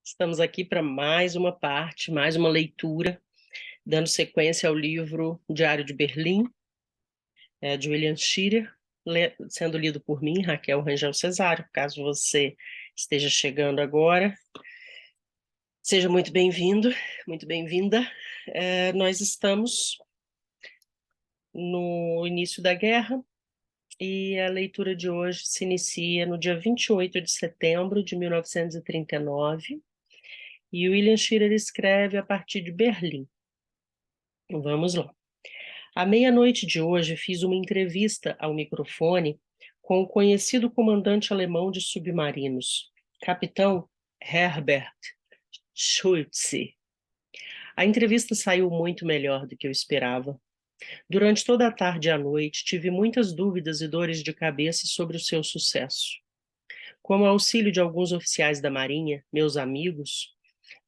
Estamos aqui para mais uma parte, mais uma leitura, dando sequência ao livro Diário de Berlim, de William Shirer, sendo lido por mim, Raquel Rangel Cesário. Caso você esteja chegando agora, seja muito bem-vindo, muito bem-vinda. Nós estamos no início da guerra e a leitura de hoje se inicia no dia 28 de setembro de 1939, e William Shirer escreve a partir de Berlim. Vamos lá. À meia-noite de hoje, fiz uma entrevista ao microfone com o conhecido comandante alemão de submarinos, capitão Herbert Schulze. A entrevista saiu muito melhor do que eu esperava. Durante toda a tarde e a noite, tive muitas dúvidas e dores de cabeça sobre o seu sucesso. Com o auxílio de alguns oficiais da Marinha, meus amigos,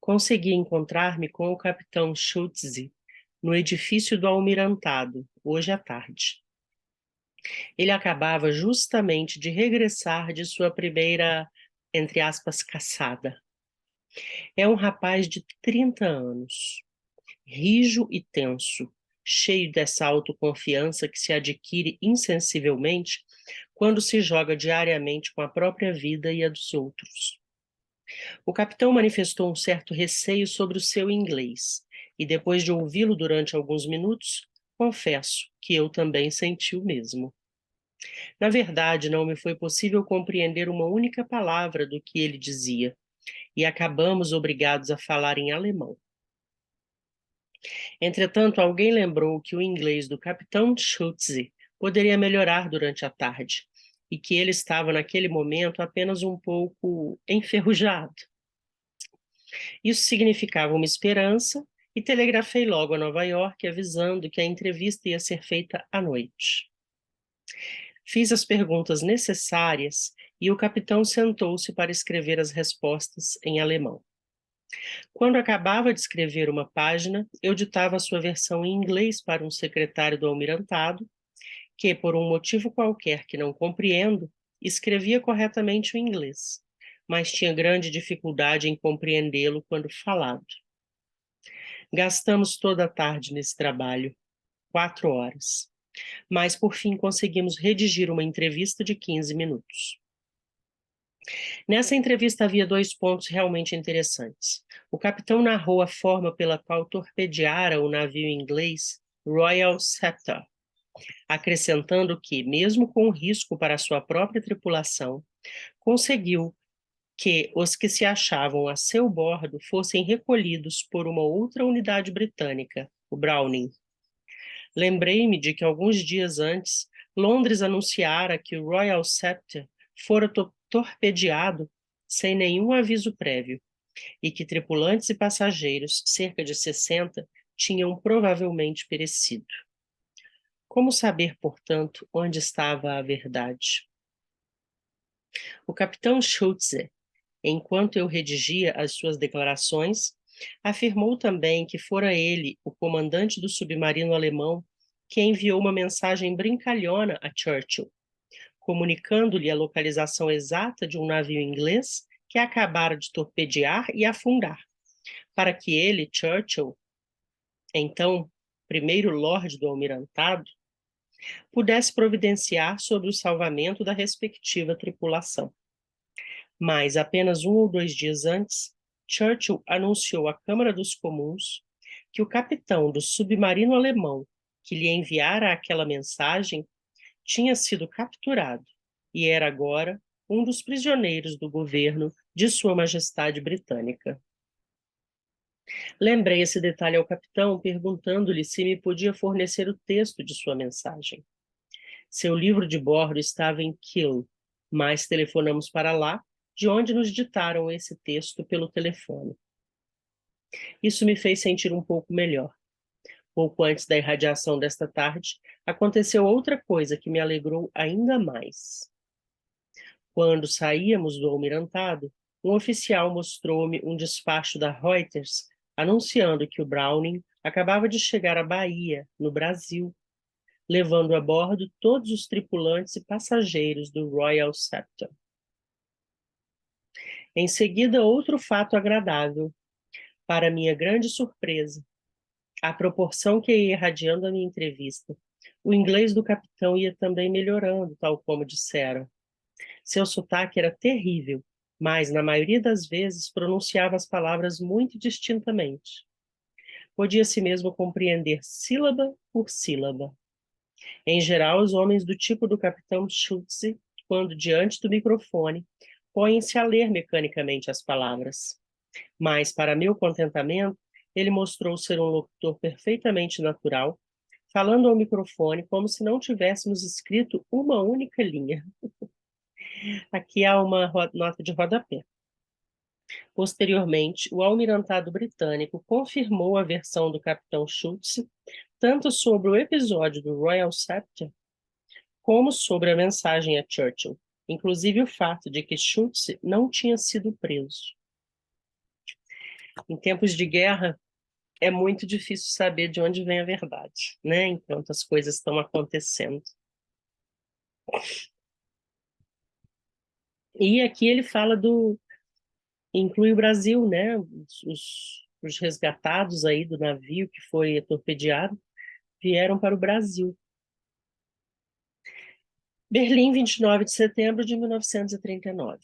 consegui encontrar-me com o capitão Schulze no edifício do Almirantado, hoje à tarde. Ele acabava justamente de regressar de sua primeira, entre aspas, caçada. É um rapaz de 30 anos, rijo e tenso, cheio dessa autoconfiança que se adquire insensivelmente quando se joga diariamente com a própria vida e a dos outros. O capitão manifestou um certo receio sobre o seu inglês, e depois de ouvi-lo durante alguns minutos, confesso que eu também senti o mesmo. Na verdade, não me foi possível compreender uma única palavra do que ele dizia, e acabamos obrigados a falar em alemão. Entretanto, alguém lembrou que o inglês do capitão Schulze poderia melhorar durante a tarde, e que ele estava naquele momento apenas um pouco enferrujado. Isso significava uma esperança, e telegrafei logo a Nova York avisando que a entrevista ia ser feita à noite. Fiz as perguntas necessárias e o capitão sentou-se para escrever as respostas em alemão. Quando acabava de escrever uma página, eu ditava a sua versão em inglês para um secretário do almirantado, que, por um motivo qualquer que não compreendo, escrevia corretamente o inglês, mas tinha grande dificuldade em compreendê-lo quando falado. Gastamos toda a tarde nesse trabalho, 4 horas. Mas, por fim, conseguimos redigir uma entrevista de 15 minutos. Nessa entrevista havia 2 pontos realmente interessantes. O capitão narrou a forma pela qual torpedeara o navio inglês Royal Scepter, acrescentando que, mesmo com risco para a sua própria tripulação, conseguiu que os que se achavam a seu bordo fossem recolhidos por uma outra unidade britânica, o Browning. Lembrei-me de que alguns dias antes, Londres anunciara que o Royal Scepter fora torpedeado sem nenhum aviso prévio, e que tripulantes e passageiros, cerca de 60, tinham provavelmente perecido. Como saber, portanto, onde estava a verdade? O capitão Schulze, enquanto eu redigia as suas declarações, afirmou também que fora ele, o comandante do submarino alemão, que enviou uma mensagem brincalhona a Churchill, comunicando-lhe a localização exata de um navio inglês que acabara de torpedear e afundar, para que ele, Churchill, então primeiro Lorde do Almirantado, pudesse providenciar sobre o salvamento da respectiva tripulação. Mas, apenas 1 ou 2 dias antes, Churchill anunciou à Câmara dos Comuns que o capitão do submarino alemão que lhe enviara aquela mensagem tinha sido capturado e era agora um dos prisioneiros do governo de Sua Majestade Britânica. Lembrei esse detalhe ao capitão, perguntando-lhe se me podia fornecer o texto de sua mensagem. Seu livro de bordo estava em Kiel, mas telefonamos para lá, de onde nos ditaram esse texto pelo telefone. Isso me fez sentir um pouco melhor. Pouco antes da irradiação desta tarde, aconteceu outra coisa que me alegrou ainda mais. Quando saíamos do almirantado, um oficial mostrou-me um despacho da Reuters anunciando que o Browning acabava de chegar à Bahia, no Brasil, levando a bordo todos os tripulantes e passageiros do Royal Scepter. Em seguida, outro fato agradável. Para minha grande surpresa, à proporção que ia irradiando a minha entrevista, o inglês do capitão ia também melhorando, tal como disseram. Seu sotaque era terrível, mas, na maioria das vezes, pronunciava as palavras muito distintamente. Podia-se mesmo compreender sílaba por sílaba. Em geral, os homens do tipo do capitão Schultze, quando diante do microfone, põem-se a ler mecanicamente as palavras. Mas, para meu contentamento, ele mostrou ser um locutor perfeitamente natural, falando ao microfone como se não tivéssemos escrito uma única linha. Aqui há uma nota de rodapé. Posteriormente, o almirantado britânico confirmou a versão do capitão Schultz, tanto sobre o episódio do Royal Scepter, como sobre a mensagem a Churchill, inclusive o fato de que Schultz não tinha sido preso. Em tempos de guerra, é muito difícil saber de onde vem a verdade, né? Enquanto as coisas estão acontecendo. E aqui ele fala inclui o Brasil, né? Os resgatados aí do navio que foi torpedeado vieram para o Brasil. Berlim, 29 de setembro de 1939.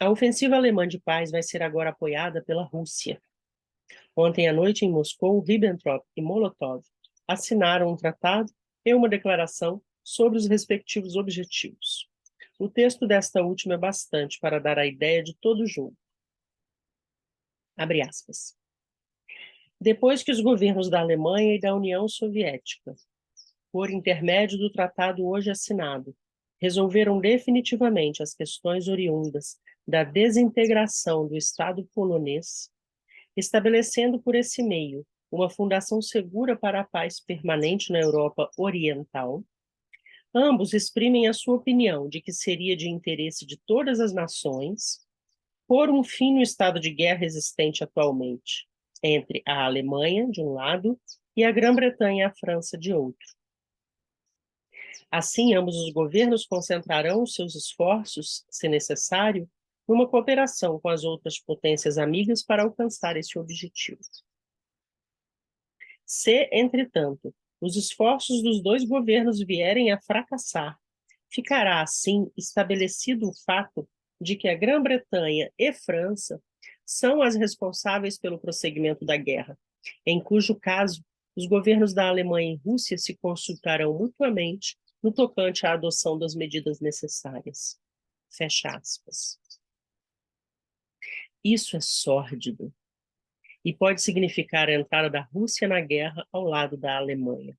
A ofensiva alemã de paz vai ser agora apoiada pela Rússia. Ontem à noite, em Moscou, Ribbentrop e Molotov assinaram um tratado e uma declaração sobre os respectivos objetivos. O texto desta última é bastante para dar a ideia de todo o jogo. Abre aspas. Depois que os governos da Alemanha e da União Soviética, por intermédio do tratado hoje assinado, resolveram definitivamente as questões oriundas da desintegração do Estado polonês, estabelecendo por esse meio uma fundação segura para a paz permanente na Europa Oriental, ambos exprimem a sua opinião de que seria de interesse de todas as nações pôr um fim no estado de guerra existente atualmente entre a Alemanha, de um lado, e a Grã-Bretanha e a França, de outro. Assim, ambos os governos concentrarão os seus esforços, se necessário, numa cooperação com as outras potências amigas para alcançar esse objetivo. Se, entretanto, os esforços dos dois governos vierem a fracassar, ficará, assim, estabelecido o fato de que a Grã-Bretanha e França são as responsáveis pelo prosseguimento da guerra, em cujo caso os governos da Alemanha e Rússia se consultarão mutuamente no tocante à adoção das medidas necessárias. Fecha aspas. Isso é sórdido e pode significar a entrada da Rússia na guerra ao lado da Alemanha.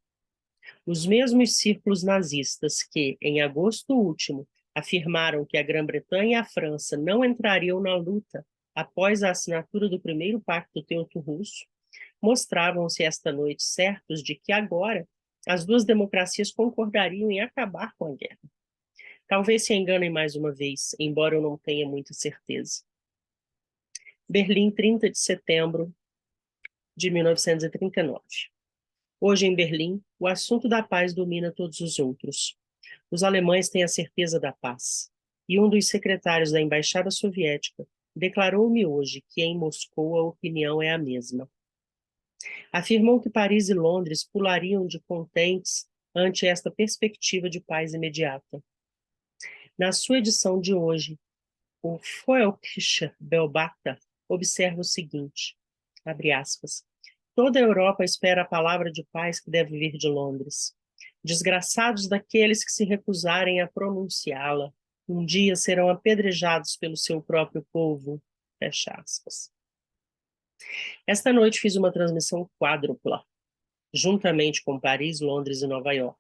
Os mesmos círculos nazistas que, em agosto último, afirmaram que a Grã-Bretanha e a França não entrariam na luta após a assinatura do primeiro pacto teuto-russo, mostravam-se esta noite certos de que agora as duas democracias concordariam em acabar com a guerra. Talvez se enganem mais uma vez, embora eu não tenha muita certeza. Berlim, 30 de setembro de 1939. Hoje, em Berlim, o assunto da paz domina todos os outros. Os alemães têm a certeza da paz. E um dos secretários da Embaixada Soviética declarou-me hoje que em Moscou a opinião é a mesma. Afirmou que Paris e Londres pulariam de contentes ante esta perspectiva de paz imediata. Na sua edição de hoje, o Volksche Beobachter observa o seguinte, abre aspas, toda a Europa espera a palavra de paz que deve vir de Londres. Desgraçados daqueles que se recusarem a pronunciá-la, um dia serão apedrejados pelo seu próprio povo. Fecha aspas. Esta noite fiz uma transmissão quádrupla, juntamente com Paris, Londres e Nova York.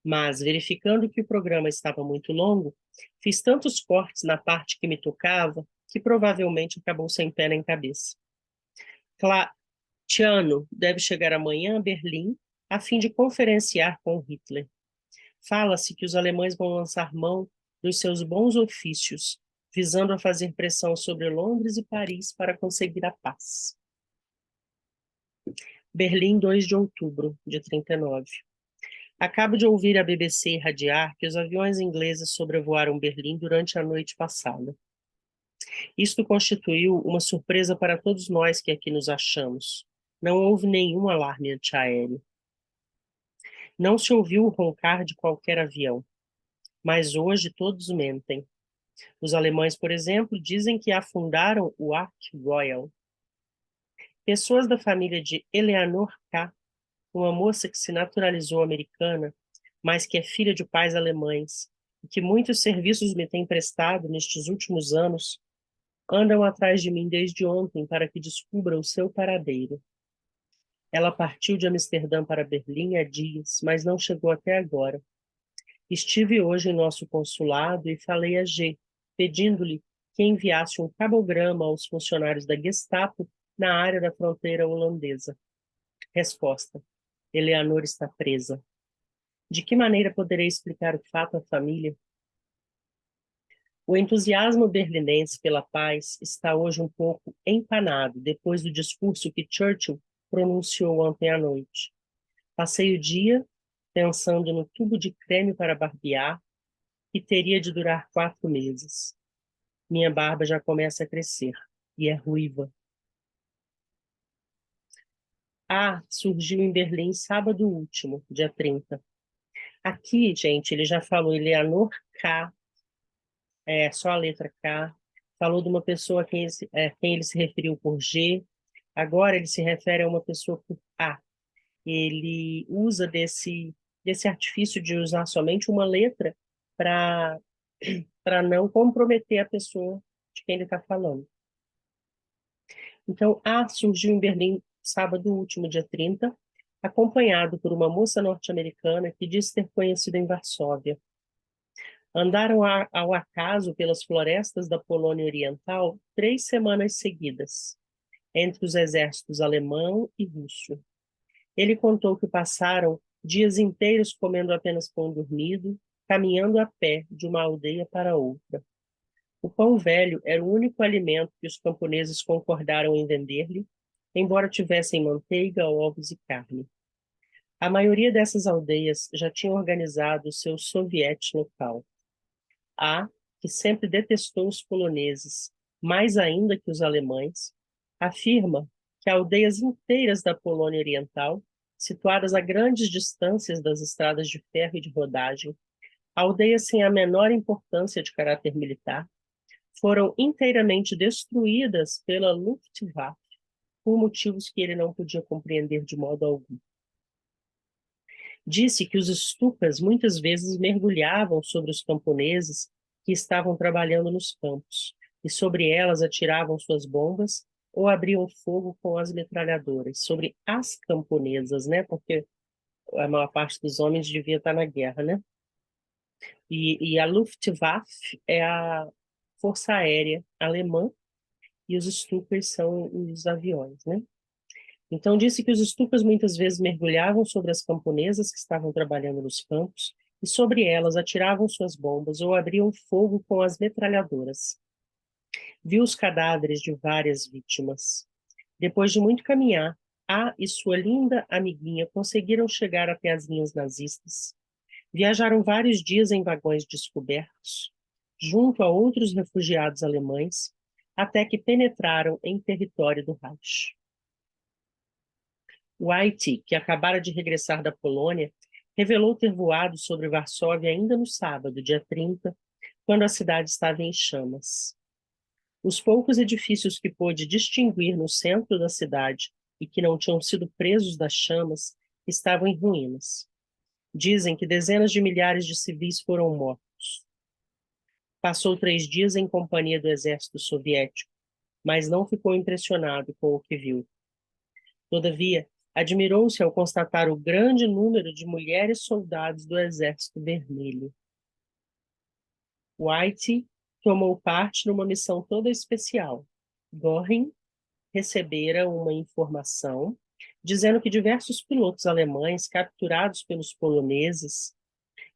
Mas, verificando que o programa estava muito longo, fiz tantos cortes na parte que me tocava que provavelmente acabou sem pé nem cabeça. Tiano deve chegar amanhã a Berlim a fim de conferenciar com Hitler. Fala-se que os alemães vão lançar mão dos seus bons ofícios, visando a fazer pressão sobre Londres e Paris para conseguir a paz. Berlim, 2 de outubro de 39. Acabo de ouvir a BBC irradiar que os aviões ingleses sobrevoaram Berlim durante a noite passada. Isto constituiu uma surpresa para todos nós que aqui nos achamos. Não houve nenhum alarme antiaéreo. Não se ouviu o roncar de qualquer avião. Mas hoje todos mentem. Os alemães, por exemplo, dizem que afundaram o Ark Royal. Pessoas da família de Eleanor K., uma moça que se naturalizou americana, mas que é filha de pais alemães, e que muitos serviços me têm prestado nestes últimos anos, andam atrás de mim desde ontem para que descubra o seu paradeiro. Ela partiu de Amsterdã para Berlim há dias, mas não chegou até agora. Estive hoje em nosso consulado e falei a G, pedindo-lhe que enviasse um cabograma aos funcionários da Gestapo na área da fronteira holandesa. Resposta: Eleanor está presa. De que maneira poderei explicar o fato à família? O entusiasmo berlinense pela paz está hoje um pouco empanado depois do discurso que Churchill pronunciou ontem à noite. Passei o dia pensando no tubo de creme para barbear, que teria de durar 4 meses. Minha barba já começa a crescer e é ruiva. Surgiu em Berlim sábado último, dia 30. Aqui, gente, ele já falou Eleanor K., só a letra K. Falou de uma pessoa a quem ele se referiu por G. Agora ele se refere a uma pessoa por A. Ele usa desse artifício de usar somente uma letra para não comprometer a pessoa de quem ele está falando. Então, A surgiu em Berlim sábado último, dia 30, acompanhado por uma moça norte-americana que disse ter conhecido em Varsóvia. Andaram ao acaso pelas florestas da Polônia Oriental 3 semanas seguidas, entre os exércitos alemão e russo. Ele contou que passaram dias inteiros comendo apenas pão dormido, caminhando a pé de uma aldeia para outra. O pão velho era o único alimento que os camponeses concordaram em vender-lhe, embora tivessem manteiga, ovos e carne. A maioria dessas aldeias já tinha organizado o seu soviete local. A, que sempre detestou os poloneses, mais ainda que os alemães, afirma que aldeias inteiras da Polônia Oriental, situadas a grandes distâncias das estradas de ferro e de rodagem, aldeias sem a menor importância de caráter militar, foram inteiramente destruídas pela Luftwaffe, por motivos que ele não podia compreender de modo algum. Disse que os stukas muitas vezes mergulhavam sobre os camponeses que estavam trabalhando nos campos, e sobre elas atiravam suas bombas ou abriam fogo com as metralhadoras, sobre as camponesas, né? Porque a maior parte dos homens devia estar na guerra, né? E a Luftwaffe é a força aérea alemã e os Stukas são os aviões, né? Então, disse que os Stukas muitas vezes mergulhavam sobre as camponesas que estavam trabalhando nos campos e sobre elas atiravam suas bombas ou abriam fogo com as metralhadoras. Viu os cadáveres de várias vítimas. Depois de muito caminhar, A e sua linda amiguinha conseguiram chegar até as linhas nazistas. Viajaram vários dias em vagões descobertos, junto a outros refugiados alemães, até que penetraram em território do Reich. White, que acabara de regressar da Polônia, revelou ter voado sobre Varsóvia ainda no sábado, dia 30, quando a cidade estava em chamas. Os poucos edifícios que pôde distinguir no centro da cidade e que não tinham sido presos das chamas estavam em ruínas. Dizem que dezenas de milhares de civis foram mortos. Passou 3 dias em companhia do exército soviético, mas não ficou impressionado com o que viu. Todavia, admirou-se ao constatar o grande número de mulheres soldados do Exército Vermelho. White tomou parte numa missão toda especial. Göring recebera uma informação dizendo que diversos pilotos alemães capturados pelos poloneses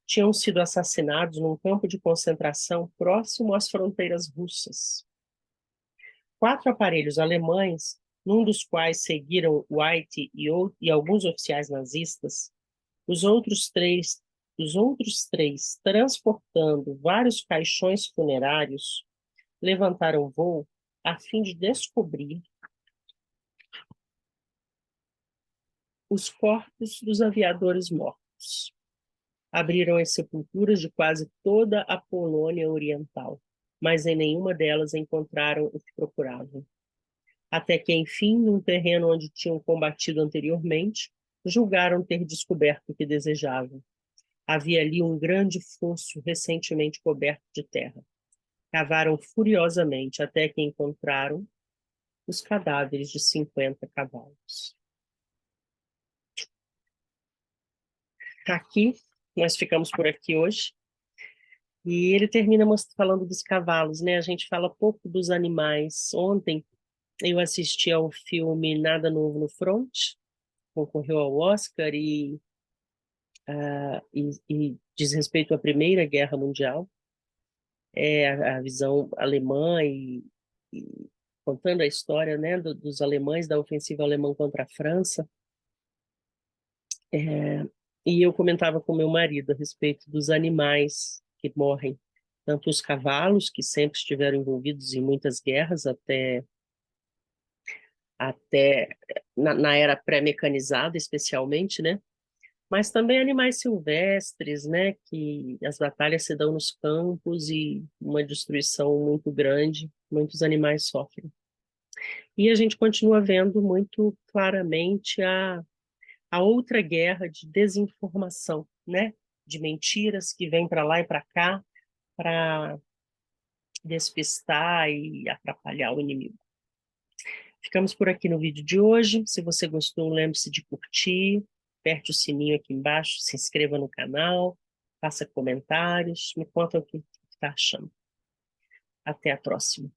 tinham sido assassinados num campo de concentração próximo às fronteiras russas. 4 aparelhos alemães, num dos quais seguiram White e alguns oficiais nazistas, os outros três transportando vários caixões funerários, levantaram voo a fim de descobrir os corpos dos aviadores mortos. Abriram as sepulturas de quase toda a Polônia Oriental, mas em nenhuma delas encontraram o que procuravam. Até que, enfim, num terreno onde tinham combatido anteriormente, julgaram ter descoberto o que desejavam. Havia ali um grande fosso recentemente coberto de terra. Cavaram furiosamente até que encontraram os cadáveres de 50 cavalos. Aqui, nós ficamos por aqui hoje. E ele termina falando dos cavalos, né? A gente fala pouco dos animais. Ontem eu assisti ao filme Nada Novo no Front, concorreu ao Oscar e diz respeito à Primeira Guerra Mundial. É a visão alemã e contando a história, né, dos alemães, da ofensiva alemã contra a França. E eu comentava com meu marido a respeito dos animais que morrem, tanto os cavalos, que sempre estiveram envolvidos em muitas guerras, até na era pré-mecanizada, especialmente, né? Mas também animais silvestres, né? Que as batalhas se dão nos campos e uma destruição muito grande, muitos animais sofrem. E a gente continua vendo muito claramente a outra guerra de desinformação, né? De mentiras que vêm para lá e para cá para despistar e atrapalhar o inimigo. Ficamos por aqui no vídeo de hoje. Se você gostou, lembre-se de curtir, aperte o sininho aqui embaixo, se inscreva no canal, faça comentários, me conta o que está achando. Até a próxima.